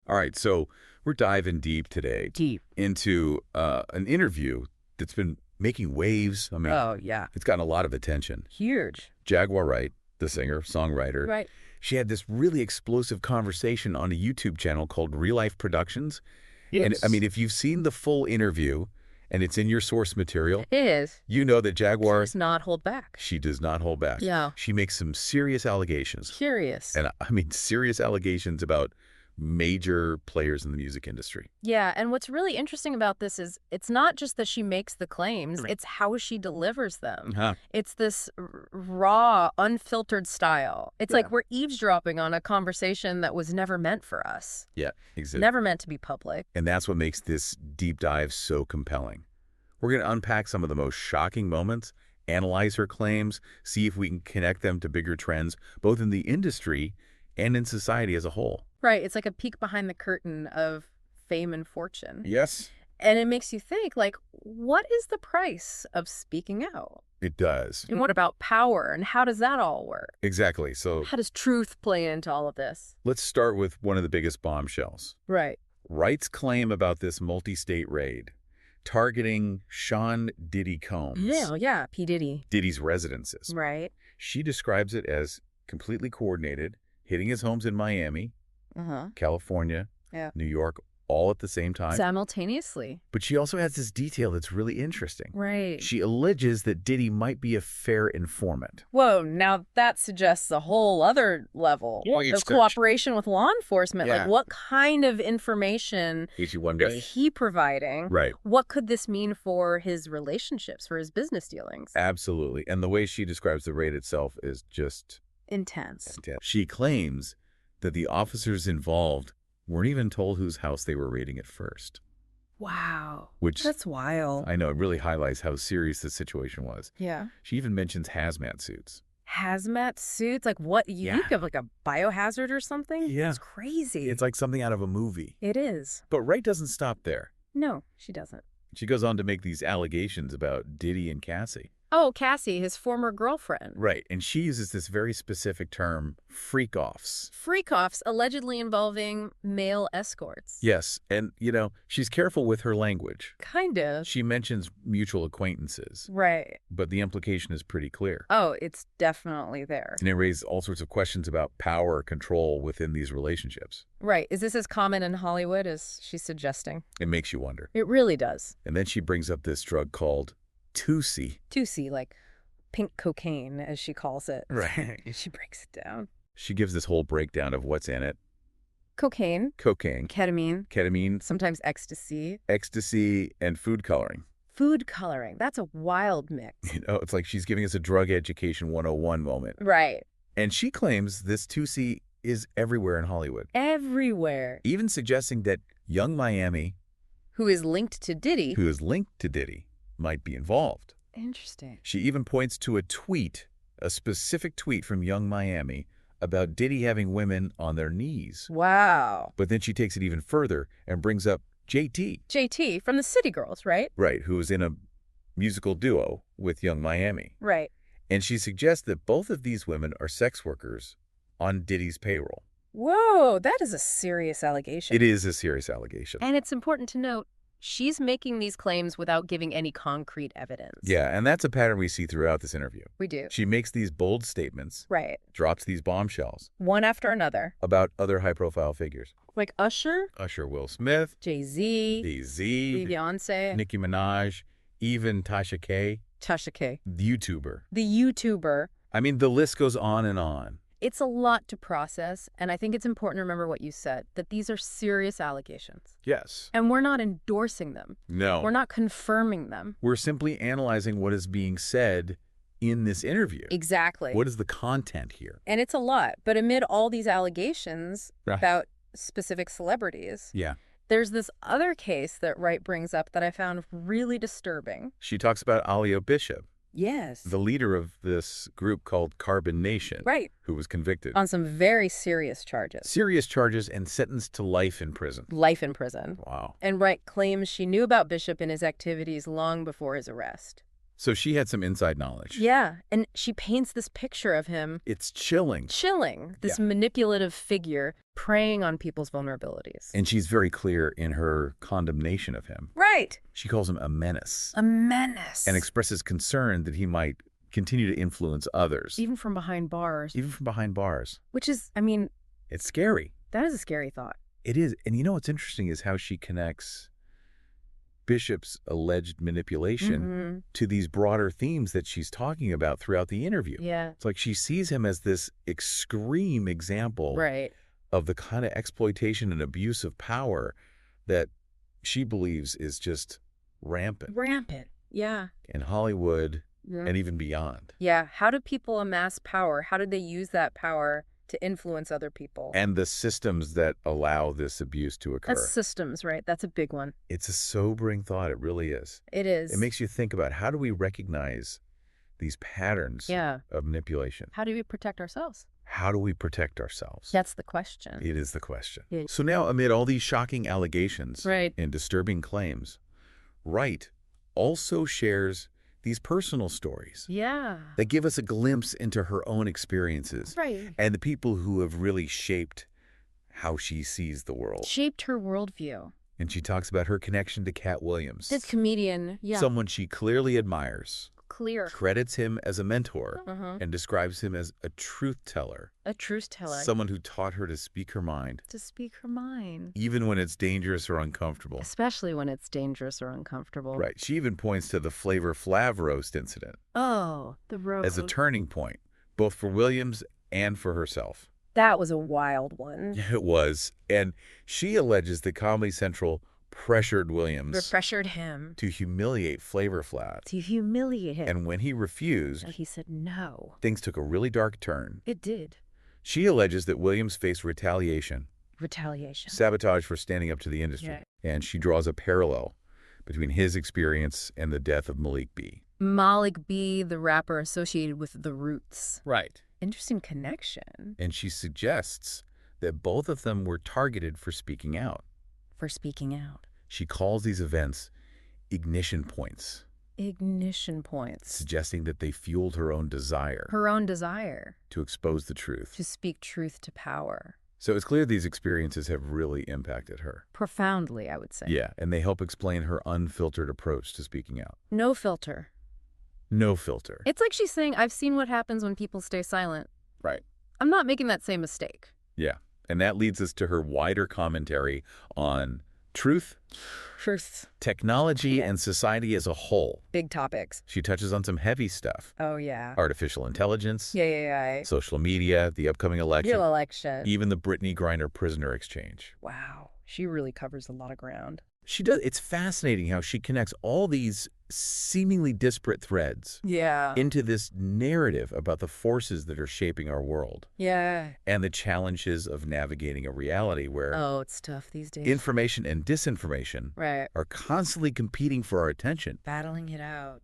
All right, so we're diving deep today Deep. into an interview that's been making waves. I mean, Oh, yeah. it's gotten a lot of attention. Huge. Jaguar Wright, the singer, songwriter, Right. she had this really explosive conversation on a YouTube channel called Real Life Productions. And I mean, if you've seen the full interview and it's in your source material, It is. you know that Jaguar, Does not hold back. she does not hold back. Yeah. She makes some serious allegations. Curious. And I mean, serious allegations about major players in the music industry. Yeah, and what's really interesting about this is it's not just that she makes the claims, Right. it's how she delivers them. Huh. It's this raw, unfiltered style. It's Yeah. like we're eavesdropping on a conversation that was never meant for us. Yeah, exactly. Never meant to be public. And that's what makes this deep dive so compelling. We're going to unpack some of the most shocking moments, analyze her claims, see if we can connect them to bigger trends, both in the industry and in society as a whole. Right, it's like a peek behind the curtain of fame and fortune. Yes. And it makes you think, like, what is the price of speaking out? It does. And what about power, and how does that all work? Exactly. So How does truth play into all of this? let's start with one of the biggest bombshells. Right. Wright's claim about this multi-state raid targeting Sean Diddy Combs, Yeah, P. Diddy. Diddy's residences. Right. She describes it as completely coordinated, hitting his homes in Miami, Uh-huh. California, Yeah. New York, all at the same time. Simultaneously. But she also has this detail that's really interesting. Right. She alleges that Diddy might be a fair informant. Whoa, now that suggests a whole other level of cooperation with law enforcement. Yeah. Like, what kind of information Makes you wonder. is he providing? Right. What could this mean for his relationships, for his business dealings? Absolutely. And the way she describes the raid itself is just Intense. intense. She claims that the officers involved weren't even told whose house they were raiding at first. Wow. Which, That's wild. I know, it really highlights how serious the situation was. Yeah. She even mentions hazmat suits. Hazmat suits? Like, what? You think of like a biohazard or something? Yeah. It's crazy. It's like something out of a movie. It is. But Wright doesn't stop there. No, she doesn't. She goes on to make these allegations about Diddy and Cassie. Oh, Cassie, his former girlfriend. Right. And she uses this very specific term, freak-offs. Freak-offs allegedly involving male escorts. Yes. And, you know, she's careful with her language. Kind of. She mentions mutual acquaintances, Right. but the implication is pretty clear. Oh, it's definitely there. And it raises all sorts of questions about power control within these relationships. Right. Is this as common in Hollywood as she's suggesting? It makes you wonder. It really does. And then she brings up this drug called 2C. 2C, like pink cocaine, as she calls it. Right. She breaks it down. She gives this whole breakdown of what's in it. Cocaine, Cocaine, ketamine, ketamine, sometimes ecstasy, ecstasy, and food coloring. food coloring. That's a wild mix. You know, it's like she's giving us a drug education 101 moment. Right. And she claims this 2C is everywhere in Hollywood, Everywhere. even suggesting that young Miami, Who is linked to Diddy. who is linked to Diddy, might be involved. Interesting. She even points to a tweet, a specific tweet from young Miami about Diddy having women on their knees. Wow. But then she takes it even further and brings up JT, JT from the City Girls, right? right, who is in a musical duo with young Miami. Right. And she suggests that both of these women are sex workers on Diddy's payroll. Whoa, that is a serious allegation. It is a serious allegation. And it's important to note, she's making these claims without giving any concrete evidence. Yeah, and that's a pattern we see throughout this interview. We do. She makes these bold statements, Right. drops these bombshells One after another. about other high-profile figures. Like Usher, Usher, Will Smith, Jay-Z, DZ, Beyonce, Nicki Minaj, even Tasha K, Tasha K. the YouTuber. The YouTuber. I mean, the list goes on and on. It's a lot to process, and I think it's important to remember what you said, that these are serious allegations. Yes. And we're not endorsing them. No. We're not confirming them. We're simply analyzing what is being said in this interview. Exactly. What is the content here? And it's a lot. But amid all these allegations Right. about specific celebrities, Yeah. there's this other case that Wright brings up that I found really disturbing. She talks about Alio Bishop, Yes. the leader of this group called Carbon Nation, Right. who was convicted. On some very serious charges. Serious charges and sentenced to life in prison. Life in prison. Wow. And Wright claims she knew about Bishop and his activities long before his arrest. So she had some inside knowledge. Yeah, and she paints this picture of him It's chilling. chilling, this Yeah. manipulative figure Preying on people's vulnerabilities. And she's very clear in her condemnation of him. Right. She calls him a menace. A menace. And expresses concern that he might continue to influence others. Even from behind bars. Even from behind bars. Which is, I mean... It's scary. That is a scary thought. It is. And you know what's interesting is how she connects Bishop's alleged manipulation to these broader themes that she's talking about throughout the interview. Yeah. It's like she sees him as this extreme example of the kind of exploitation and abuse of power that she believes is just rampant. Rampant, yeah. In Hollywood and even beyond. Yeah. How do people amass power? How did they use that power to influence other people? And the systems that allow this abuse to occur. That's systems, right? That's a big one. It's a sobering thought. It really is. It is. It makes you think about how do we recognize these patterns of manipulation? How do we protect ourselves? How do we protect ourselves? That's the question. It is the question. Yeah. So now, amid all these shocking allegations Right. and disturbing claims, Wright also shares these personal stories that give us a glimpse into her own experiences and the people who have really shaped how she sees the world. Shaped her worldview. And she talks about her connection to Cat Williams. This comedian, Someone she clearly admires. Clear. Credits him as a mentor and describes him as a truth teller. A truth teller. Someone who taught her to speak her mind. To speak her mind. Even when it's dangerous or uncomfortable. Especially when it's dangerous or uncomfortable. Right. She even points to the Flavor Flav roast incident. Oh, the roast. As a turning point, both for Williams and for herself. That was a wild one. It was. And she alleges that Comedy Central pressured Williams. Pressured him. To humiliate Flavor Flav. To humiliate him. And when he refused. And he said no. Things took a really dark turn. It did. She alleges that Williams faced retaliation. Sabotage for standing up to the industry. Right. And she draws a parallel between his experience and the death of Malik B. Malik B, the rapper associated with The Roots. Right. Interesting connection. And she suggests that both of them were targeted for speaking out. She calls these events ignition points. Ignition points. Suggesting that they fueled her own desire. To expose the truth. To speak truth to power. So it's clear these experiences have really impacted her. Profoundly, I would say. Yeah, and they help explain her unfiltered approach to speaking out. No filter. No filter. It's like she's saying, I've seen what happens when people stay silent. Right. I'm not making that same mistake. Yeah, and that leads us to her wider commentary on truth, technology, and society as a whole. Big topics. She touches on some heavy stuff. Oh, yeah. Artificial intelligence. Yeah. Social media, the upcoming election. Real election. Even the Brittany Griner prisoner exchange. Wow. She really covers a lot of ground. She does. It's fascinating how she connects all these seemingly disparate threads into this narrative about the forces that are shaping our world. Yeah. And the challenges of navigating a reality where it's tough these days. Information and disinformation are constantly competing for our attention. Battling it out.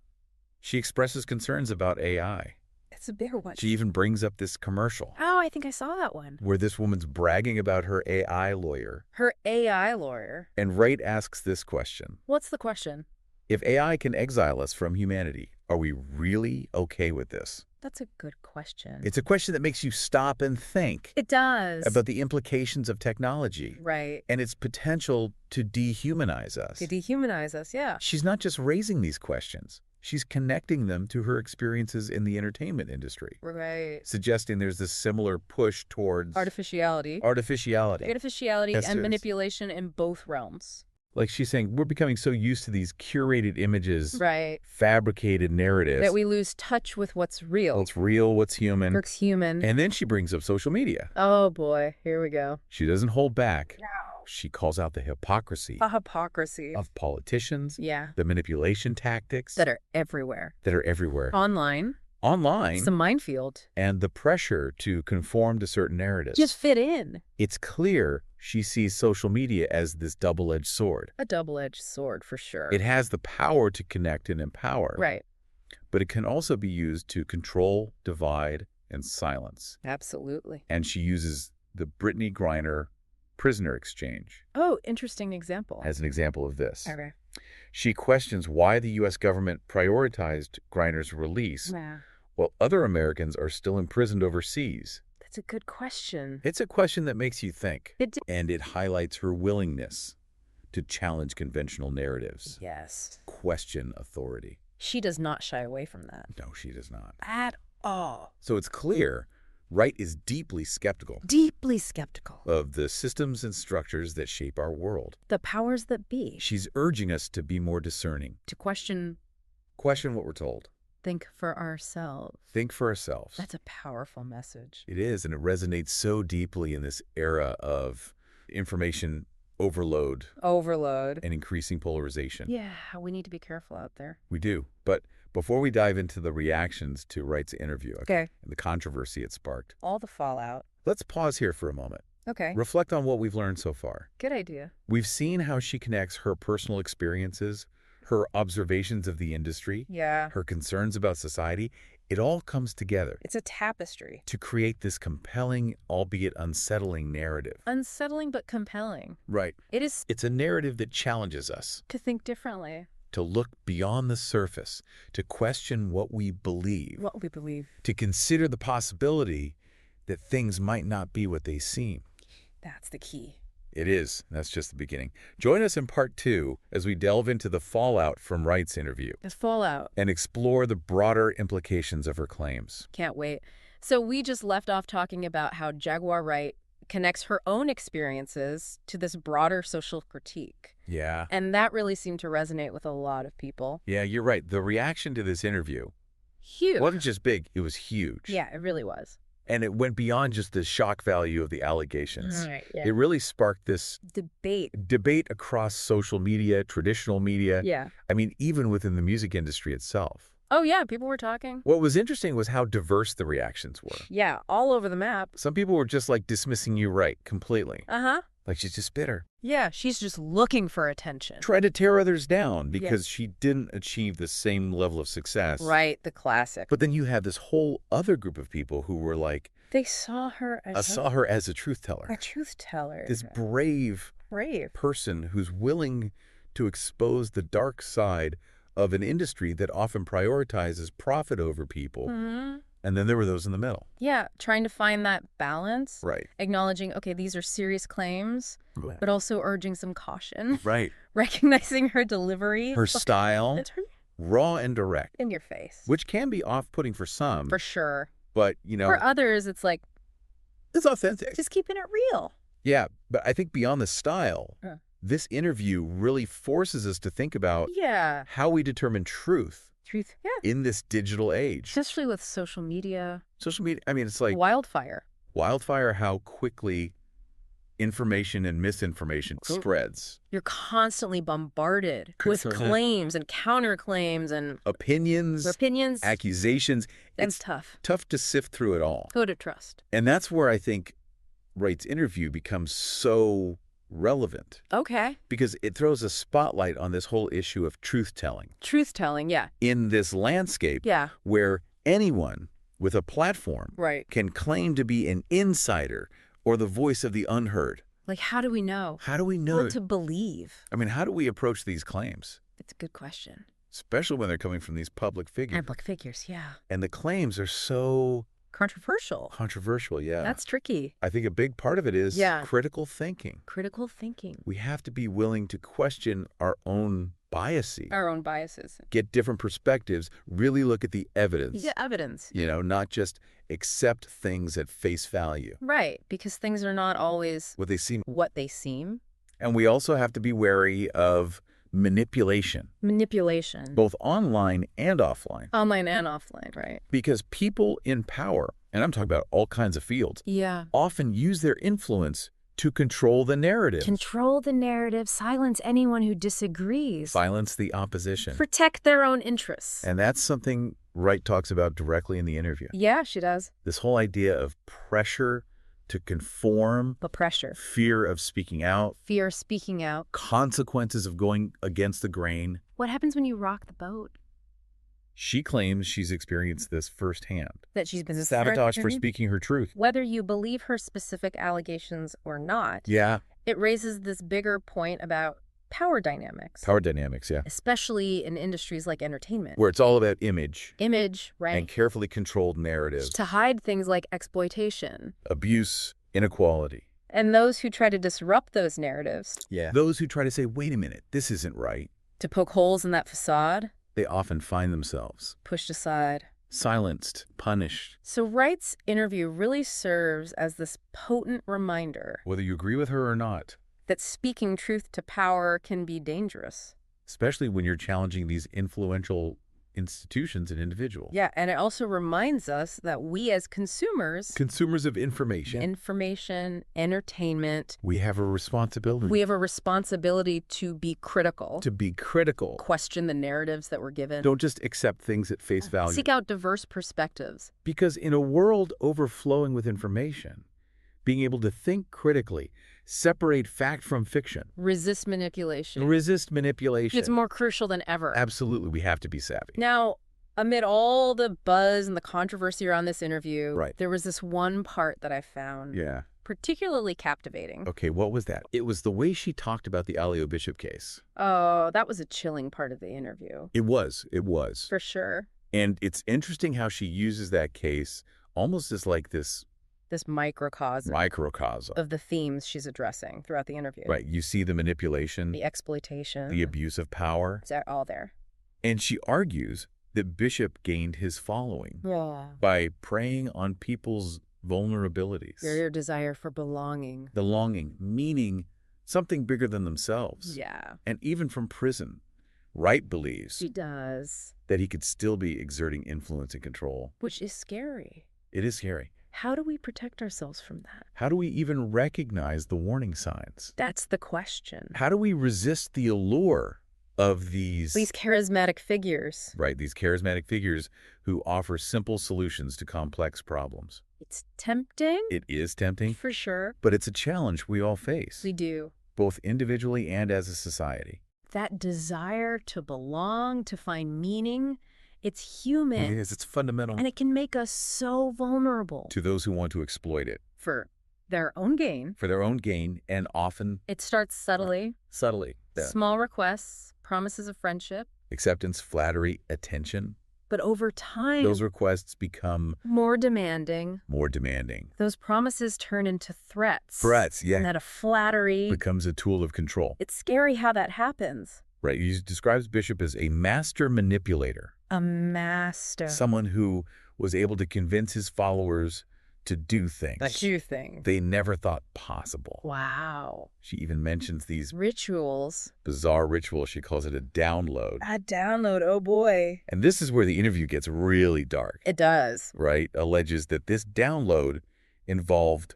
She expresses concerns about AI. It's a bigger one. She even brings up this commercial. Oh, I think I saw that one. Where this woman's bragging about her AI lawyer. Her AI lawyer? And Wright asks this question. What's the question? If AI can exile us from humanity, are we really okay with this? That's a good question. It's a question that makes you stop and think. It does. About the implications of technology. Right. And its potential to dehumanize us. Yeah. She's not just raising these questions. She's connecting them to her experiences in the entertainment industry. Right. Suggesting there's this similar push towards... Artificiality and manipulation in both realms. Like she's saying, we're becoming so used to these curated images, fabricated narratives. That we lose touch with what's real. What's real, what's human. What's human. And then she brings up social media. Oh, boy. Here we go. She doesn't hold back. No. She calls out the hypocrisy. Of politicians. Yeah. The manipulation tactics. That are everywhere. Online. It's a minefield. And the pressure to conform to certain narratives. Just fit in. It's clear she sees social media as this double-edged sword. A double-edged sword, for sure. It has the power to connect and empower. Right. But it can also be used to control, divide, and silence. Absolutely. And she uses the Brittany Griner prisoner exchange. Oh, interesting example. As an example of this. Okay. She questions why the U.S. government prioritized Griner's release while other Americans are still imprisoned overseas. That's a good question. It's a question that makes you think, It did. and it highlights her willingness to challenge conventional narratives, Yes. question authority. She does not shy away from that. No, she does not. At all. So it's clear Wright is deeply skeptical Deeply skeptical. of the systems and structures that shape our world. The powers that be. She's urging us to be more discerning. To question, Question what we're told. think for ourselves. Think for ourselves. That's a powerful message. It is, and it resonates so deeply in this era of information overload Overload. and increasing polarization. Yeah, we need to be careful out there. We do. But before we dive into the reactions to Wright's interview Okay. and the controversy it sparked, All the fallout. let's pause here for a moment. Okay. Reflect on what we've learned so far. Good idea. We've seen how she connects her personal experiences, her observations of the industry, Yeah. her concerns about society. It all comes together It's a tapestry. to create this compelling, albeit unsettling narrative. Unsettling but compelling. Right. It is It's a narrative that challenges us to think differently. to look beyond the surface, to question what we believe, What we believe. to consider the possibility that things might not be what they seem. That's the key. It is. That's just the beginning. Join us in part 2 as we delve into the fallout from Wright's interview The fallout. and explore the broader implications of her claims. Can't wait. So we just left off talking about how Jaguar Wright connects her own experiences to this broader social critique. Yeah. And that really seemed to resonate with a lot of people. Yeah, you're right. The reaction to this interview Huge. wasn't just big, it was huge. Yeah, it really was. And it went beyond just the shock value of the allegations. Right, yeah. It really sparked this Debate. across social media, traditional media. Yeah. I mean, even within the music industry itself. Oh, yeah, people were talking. What was interesting was how diverse the reactions were. Yeah, all over the map. Some people were just like dismissing you right completely. Uh-huh. Like she's just bitter. Yeah, she's just looking for attention. Try to tear others down because she didn't achieve the same level of success. Right, the classic. But then you have this whole other group of people who were like, They saw her as a truth teller. a truth teller. This brave person who's willing to expose the dark side of an industry that often prioritizes profit over people. Mm-hmm. And then there were those in the middle. Yeah, trying to find that balance. Right. Acknowledging, okay, these are serious claims, but also urging some caution. Right. Recognizing her delivery. Her style, It's her raw and direct, in your face. which can be off-putting for some. For sure. But, you know, For others, it's like, it's authentic. just keeping it real. Yeah, but I think beyond the style, this interview really forces us to think about Yeah. how we determine truth Truth. Yeah. in this digital age. Especially with social media. Social media, I mean, it's like Wildfire. how quickly information and misinformation spreads. You're constantly bombarded with claims and counterclaims and Opinions, opinions. accusations. That's It's tough. tough to sift through it all. Who to trust. And that's where I think Wright's interview becomes so relevant Okay. because it throws a spotlight on this whole issue of truth-telling Truth telling. Yeah. in this landscape Yeah. where anyone with a platform Right. can claim to be an insider or the voice of the unheard. Like, how do we know? How do we know? What to believe? I mean, how do we approach these claims? It's a good question. Especially when they're coming from these public figures. Public figures, yeah. And the claims are so Controversial. controversial, yeah. That's tricky. I think a big part of it is Yeah. critical thinking. Critical thinking. We have to be willing to question our own biases, Our own biases. get different perspectives, really look at the evidence, Yeah, evidence. you know, not just accept things at face value, Right. Because things are not always what they seem. what they seem. And we also have to be wary of manipulation, Manipulation. both online and offline, Online and offline, right? because people in power, and I'm talking about all kinds of fields, Yeah. often use their influence to control the narrative, Control the narrative, silence anyone who disagrees. silence the opposition. Protect their own interests. And that's something Wright talks about directly in the interview. Yeah, she does. This whole idea of pressure to conform, But pressure. fear of speaking out, Fear of speaking out. consequences of going against the grain. What happens when you rock the boat? She claims she's experienced this firsthand. That she's been Sabotaged for speaking her truth. Whether you believe her specific allegations or not, Yeah, it raises this bigger point about power dynamics, Power dynamics, yeah. especially in industries like entertainment. Where it's all about image Image, right? and carefully controlled narratives, To hide things like exploitation. abuse, inequality. And those who try to disrupt those narratives, Those who try to say, wait a minute, this isn't right, to poke holes in that facade, they often find themselves pushed aside. silenced, punished. So Wright's interview really serves as this potent reminder Whether you agree with her or not, that speaking truth to power can be dangerous. especially when you're challenging these influential institutions and individuals. Yeah, and it also reminds us that we as consumers, Consumers of information, entertainment, we have a responsibility. we have a responsibility to be critical, to be critical. question the narratives that we're given, Don't just accept things at face value. seek out diverse perspectives. Because in a world overflowing with information, being able to think critically, separate fact from fiction, Resist manipulation. resist manipulation. It's more crucial than ever. Absolutely, we have to be savvy. Now, amid all the buzz and the controversy around this interview, Right. there was this one part that I found Yeah. particularly captivating. Okay, what was that? It was the way she talked about the Alio Bishop case. Oh, that was a chilling part of the interview. It was. For sure. And it's interesting how she uses that case almost as like this This microcosm microcosm. of the themes she's addressing throughout the interview. Right, you see the manipulation, The exploitation. the abuse of power. It's all there. And she argues that Bishop gained his following Yeah. by preying on people's vulnerabilities. Your desire for belonging. The longing, meaning something bigger than themselves. Yeah. And even from prison, Wright believes She does. that he could still be exerting influence and control. Which is scary. It is scary. How do we protect ourselves from that? How do we even recognize the warning signs? That's the question. How do we resist the allure of these charismatic figures. right, these charismatic figures who offer simple solutions to complex problems? It's tempting. It is tempting, For sure. but it's a challenge we all face, We do. both individually and as a society. That desire to belong, to find meaning, it's human. It is. It's fundamental And it can make us so vulnerable to those who want to exploit it for their own gain. for their own gain and often It starts subtly. subtly. Small requests, promises of friendship. Acceptance, flattery, attention. But over time, Those requests become more demanding. more demanding. Those promises turn into threats. Threats, yeah. And that a flattery. Becomes a tool of control. It's scary how that happens. Right. He describes Bishop as a master manipulator. A master. Someone who was able to convince his followers to do things Do things. they never thought possible. Wow. She even mentions these Rituals. bizarre rituals. She calls it a download. A download, oh boy. And this is where the interview gets really dark, It does. right? Alleges that this download involved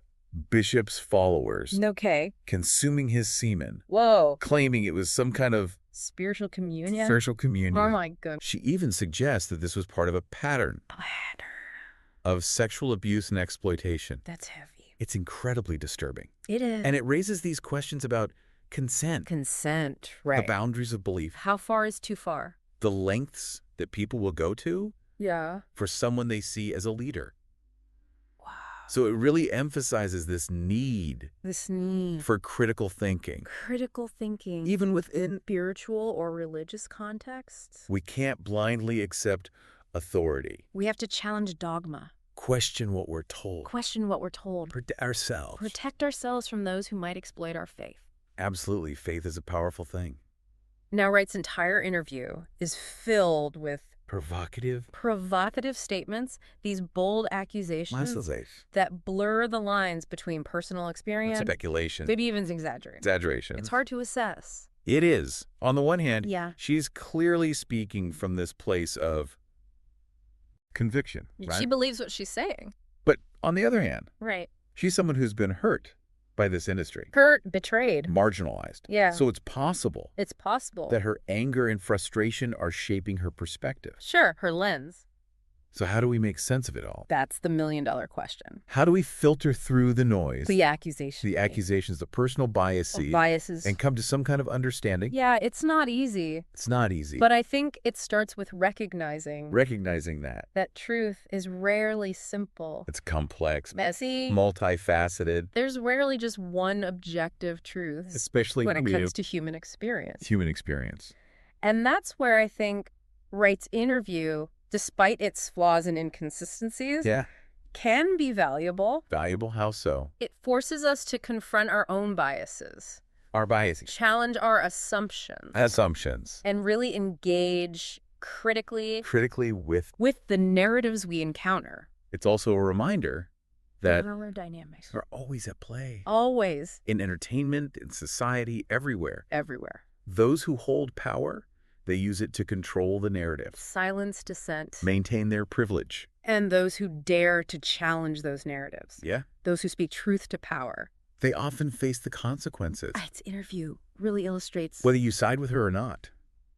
Bishop's followers Okay. consuming his semen, Whoa. claiming it was some kind of Spiritual communion. spiritual communion. Oh my goodness. She even suggests that this was part of a pattern of sexual abuse and exploitation. That's heavy. It's incredibly disturbing. It is. And it raises these questions about consent, Consent, the right. boundaries of belief, How far is too far? the lengths that people will go to Yeah. for someone they see as a leader. Wow. So it really emphasizes this need This need for critical thinking. critical thinking, Even within, spiritual or religious contexts. we can't blindly accept authority, We have to challenge dogma, question what we're told, question what we're told, protect ourselves. protect ourselves from those who might exploit our faith. Absolutely, faith is a powerful thing. Now, Wright's entire interview is filled with Provocative, provocative statements, these bold accusations that blur the lines between personal experience, speculation, maybe even exaggeration. It's hard to assess. It is. On the one hand, Yeah. she's clearly speaking from this place of conviction, right? She believes what she's saying. But on the other hand, Right. she's someone who's been hurt by this industry, Hurt, betrayed. marginalized. Yeah. So it's possible It's possible. that her anger and frustration are shaping her perspective. Sure, her lens. So how do we make sense of it all? That's the million-dollar question. How do we filter through the noise, The accusations. the accusations, the personal biases, and come to some kind of understanding? Yeah, it's not easy. It's not easy. But I think it starts with recognizing that truth is rarely simple. it's complex, Messy. multifaceted, There's rarely just one objective truth, especially when it from comes to human experience. human experience. And that's where I think Wright's interview, despite its flaws and inconsistencies, Yeah. can be valuable. Valuable? How so? It forces us to confront our own biases, Our biases. challenge our assumptions, Assumptions. and really engage critically Critically with. with the narratives we encounter. It's also a reminder that Power dynamics. are always at play. Always. In entertainment, in society, everywhere. Everywhere. Those who hold power, they use it to control the narrative, Silence dissent. maintain their privilege. And those who dare to challenge those narratives. Yeah. Those who speak truth to power. They often face the consequences, Its interview really illustrates whether you side with her or not.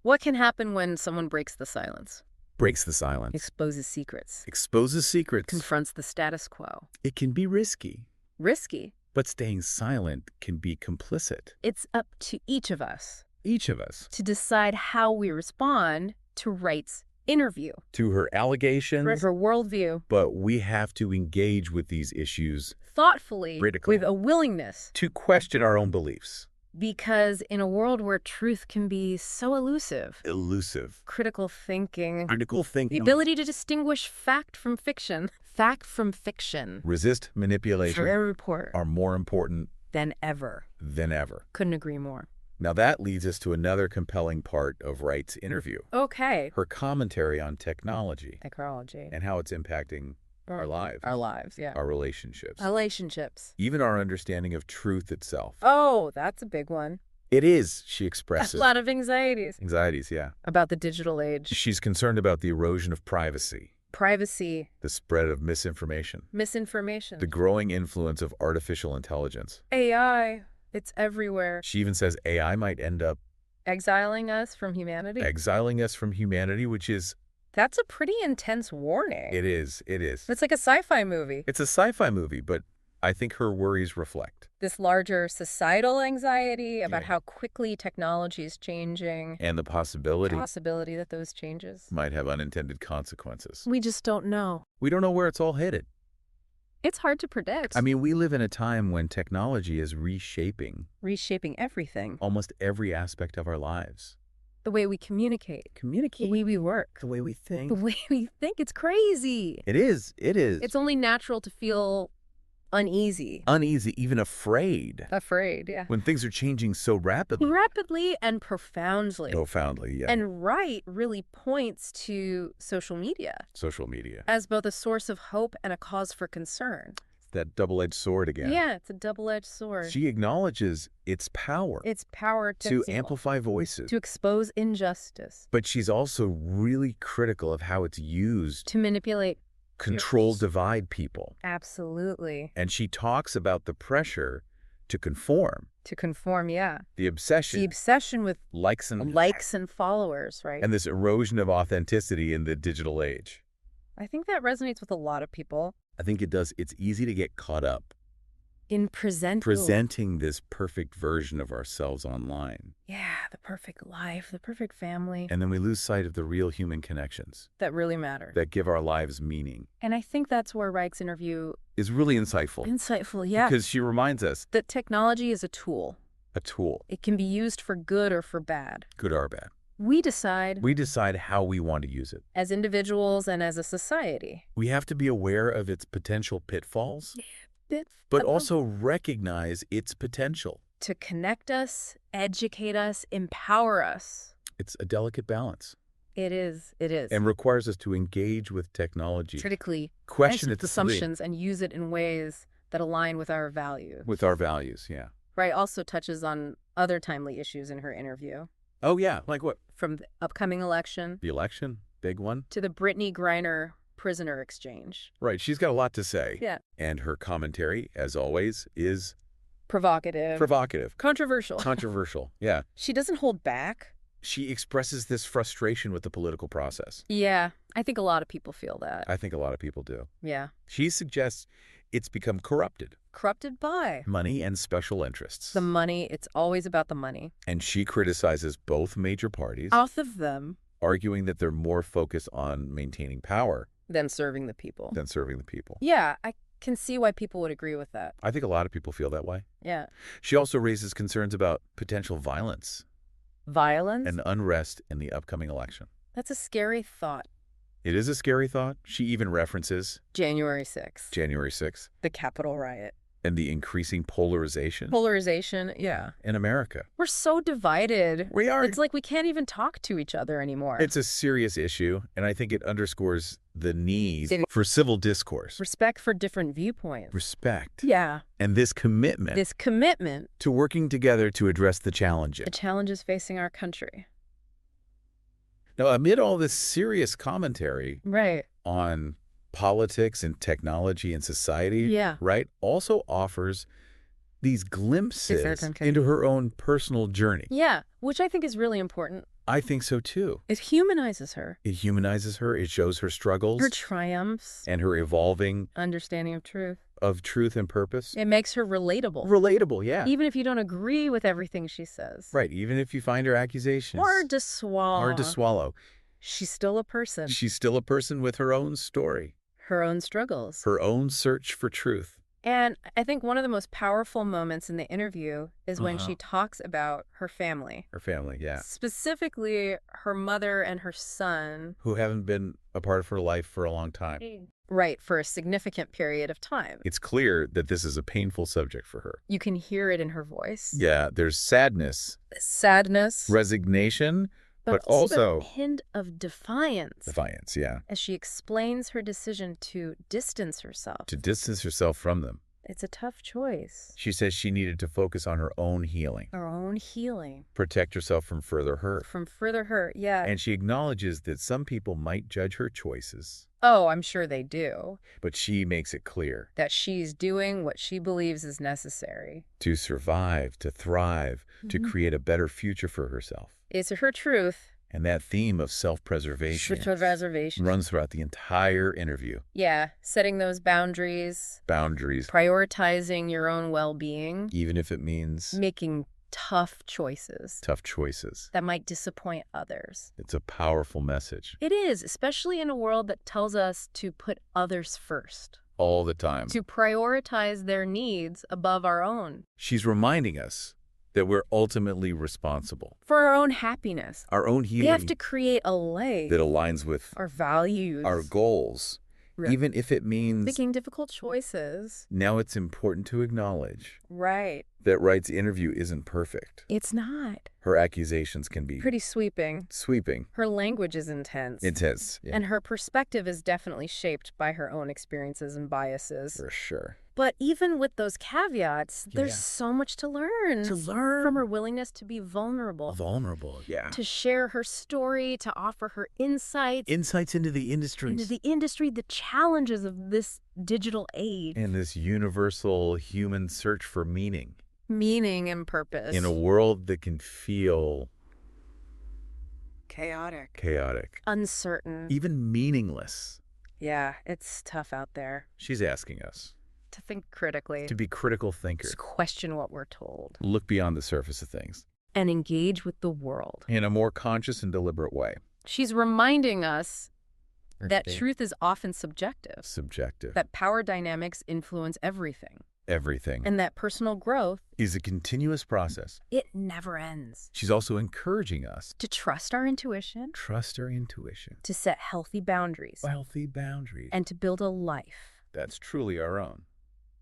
what can happen when someone breaks the silence, Breaks the silence. exposes secrets, Exposes secrets. confronts the status quo. It can be risky, Risky. but staying silent can be complicit. It's up to each of us Each of us. to decide how we respond to Wright's interview, To her allegations, her worldview, but we have to engage with these issues thoughtfully, Critically. with a willingness. to question our own beliefs. Because in a world where truth can be so elusive, Elusive. critical thinking, Critical the thinking. ability to distinguish fact from fiction, Resist manipulation for a report are more important than ever. than ever. Couldn't agree more. Now that leads us to another compelling part of Wright's interview. Okay. Her commentary on technology Ecology. and how it's impacting our lives, Our lives, yeah. our relationships, Relationships. even our understanding of truth itself. Oh, that's a big one. It is, she A expresses. lot of anxieties Anxieties, yeah. about the digital age. She's concerned about the erosion of privacy, Privacy, the spread of misinformation, misinformation, the growing influence of artificial intelligence. AI. It's everywhere. She even says AI might end up Exiling us from humanity. exiling us from humanity, which is, That's a pretty intense warning. it is. It's like a sci-fi movie. It's a sci-fi movie, but I think her worries reflect. This larger societal anxiety about Yeah. how quickly technology is changing. And the possibility Possibility that those changes. might have unintended consequences. We just don't know. We don't know where it's all headed. It's hard to predict. I mean, we live in a time when technology is reshaping reshaping everything. almost every aspect of our lives. The way we communicate. The way we work. the way we think. The way we think. It's crazy. It is. It's only natural to feel uneasy. Uneasy, even afraid, Afraid, yeah. when things are changing so rapidly. Rapidly and profoundly. Profoundly, yeah. And Wright really points to social media Social media. as both a source of hope and a cause for concern. That double-edged sword again. Yeah, it's a double-edged sword. She acknowledges its power Its power to amplify voices. to expose injustice, But she's also really critical of how it's used to manipulate. control, divide people. Absolutely. And she talks about the pressure to conform, To conform, yeah. the obsession, The obsession with likes and followers, right? and this erosion of authenticity in the digital age. I think that resonates with a lot of people. I think it does. It's easy to get caught up In presenting this perfect version of ourselves online. Yeah, the perfect life, the perfect family. And then we lose sight of the real human connections That really matter. that give our lives meaning. And I think that's where Wright's interview, Is really insightful. insightful, yeah. Because she reminds us That technology is a tool. a tool, It can be used for good or for bad. good or bad. We decide, We decide how we want to use it. as individuals and as a society. We have to be aware of its potential pitfalls, But but also recognize its potential. to connect us, educate us, empower us. It's a delicate balance It is. It is. and requires us to engage with technology, Critically question its its assumptions and use it in ways that align with our values. with our values. Yeah. Wright also touches on other timely issues in her interview, Oh, yeah. Like what? from the upcoming election The election? Big one? to the Brittany Griner prisoner exchange. Right. She's got a lot to say. Yeah. And her commentary, as always, is Provocative. provocative, Controversial. controversial. Yeah. She doesn't hold back. She expresses this frustration with the political process. Yeah. I think a lot of people feel that. I think a lot of people do. Yeah. She suggests it's become corrupted. Corrupted by Money and special interests. the money. It's always about the money. And she criticizes both major parties, Both of them arguing that they're more focused on maintaining power than serving the people. than serving the people. Yeah, I can see why people would agree with that. I think a lot of people feel that way. Yeah. She also raises concerns about potential violence Violence? and unrest in the upcoming election. That's a scary thought. It is a scary thought. She even references January 6th, January 6th the Capitol riot. and the increasing polarization Polarization, yeah. in America. We're so divided. We are. It's like we can't even talk to each other anymore. It's a serious issue, and I think it underscores the need Civ- for civil discourse, Respect for different viewpoints. respect, Yeah. and this commitment This commitment, to working together to address the challenges. the challenges facing our country. Now, amid all this serious commentary Right. on politics and technology and society, Yeah. right, also offers these glimpses Exactly. into her own personal journey. Yeah, which I think is really important. I think so, too. It humanizes her. It humanizes her. It shows her struggles Her triumphs, and her evolving understanding of truth. of truth and purpose. It makes her relatable. Relatable, yeah. Even if you don't agree with everything she says. Right, even if you find her accusations Hard to swallow. hard to swallow. She's still a person. She's still a person with her own story, Her own struggles. her own search for truth. And I think one of the most powerful moments in the interview is when Uh-huh. she talks about her family. Her family, yeah, Specifically, her mother and her son. who haven't been a part of her life for a long time. Right, for a significant period of time. It's clear that this is a painful subject for her. You can hear it in her voice. Yeah, there's sadness, Sadness. resignation, but also a hint of defiance. defiance, yeah, As she explains her decision to distance herself. to distance herself from them. It's a tough choice. She says she needed to focus on her own healing, Her own healing protect herself from further hurt. from further hurt. Yeah. And she acknowledges that some people might judge her choices, Oh, I'm sure they do. but she makes it clear That she's doing what she believes is necessary. to survive, to thrive, to Mhm. create a better future for herself. It's her truth. And that theme of self-preservation Reservation. runs throughout the entire interview. Yeah, setting those boundaries, Boundaries, prioritizing your own well-being, even if it means making tough choices tough choices. that might disappoint others. It's a powerful message It is, especially in a world that tells us to put others first, all the time. to prioritize their needs above our own, She's reminding us that we're ultimately responsible. for our own happiness. Our own We healing have to create a life, that aligns with our values, our goals, Right. even if it means making difficult choices. now it's important to acknowledge Right. that Wright's interview isn't perfect. It's not. Her accusations can be Pretty sweeping. sweeping, Her language is intense. intense, yeah, And her perspective is definitely shaped by her own experiences and biases. for sure. But even with those caveats, there's Yeah. so much to learn. From her willingness to be vulnerable. Vulnerable, yeah. To share her story, to offer her insights Insights into the into industries the industry, the challenges of this digital age. and this universal human search for meaning Meaning and purpose. in a world that can feel chaotic. chaotic, Uncertain. even meaningless. Yeah, it's tough out there. She's asking us To think critically. to be critical thinkers, To question what we're told. look beyond the surface of things And engage with the world. in a more conscious and deliberate way. She's reminding us that truth is often subjective. Subjective. That power dynamics influence everything. Everything And that personal growth, is a continuous process. it never ends. She's also encouraging us To trust our intuition, trust our intuition, to set healthy boundaries, healthy boundaries. and to build a life. That's truly our own.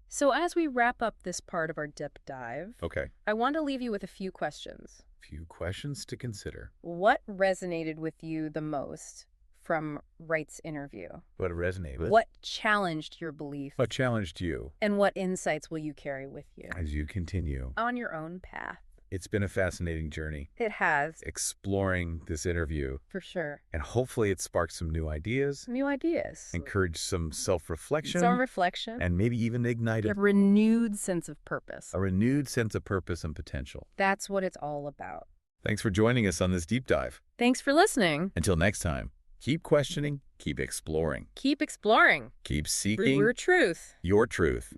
So as we wrap up this part of our deep dive, Okay. I want to leave you with a few questions. Few questions to consider. What resonated with you the most from Wright's interview? What resonated with? What challenged your belief? What challenged you And what insights will you carry with you as you continue? on your own path? It's been a fascinating journey It has, exploring this interview, for sure. and hopefully it sparked some new ideas, New ideas. encouraged some self-reflection, Some reflection. and maybe even A ignited renewed sense of purpose. a renewed sense of purpose and potential. That's what it's all about. Thanks for joining us on this deep dive. Thanks for listening. Until next time. Keep questioning, keep exploring, Keep exploring. keep Your seeking truth. your truth.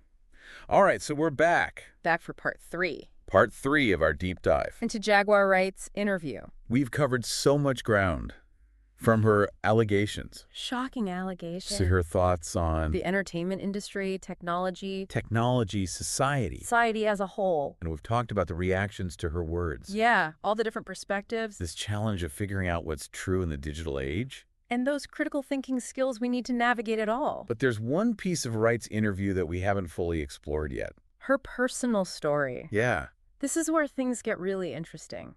All right, so we're back. Back for part 3. Part 3 of our deep dive. Into Jaguar Wright's interview. We've covered so much ground, from her allegations Shocking allegation. to her thoughts on The entertainment industry, technology, society. society as a whole. And we've talked about the reactions to her words. Yeah, all the different perspectives. This challenge of figuring out what's true in the digital age. And those critical thinking skills we need to navigate it all. But there's one piece of Wright's interview that we haven't fully explored yet. Her personal story. Yeah. This is where things get really interesting.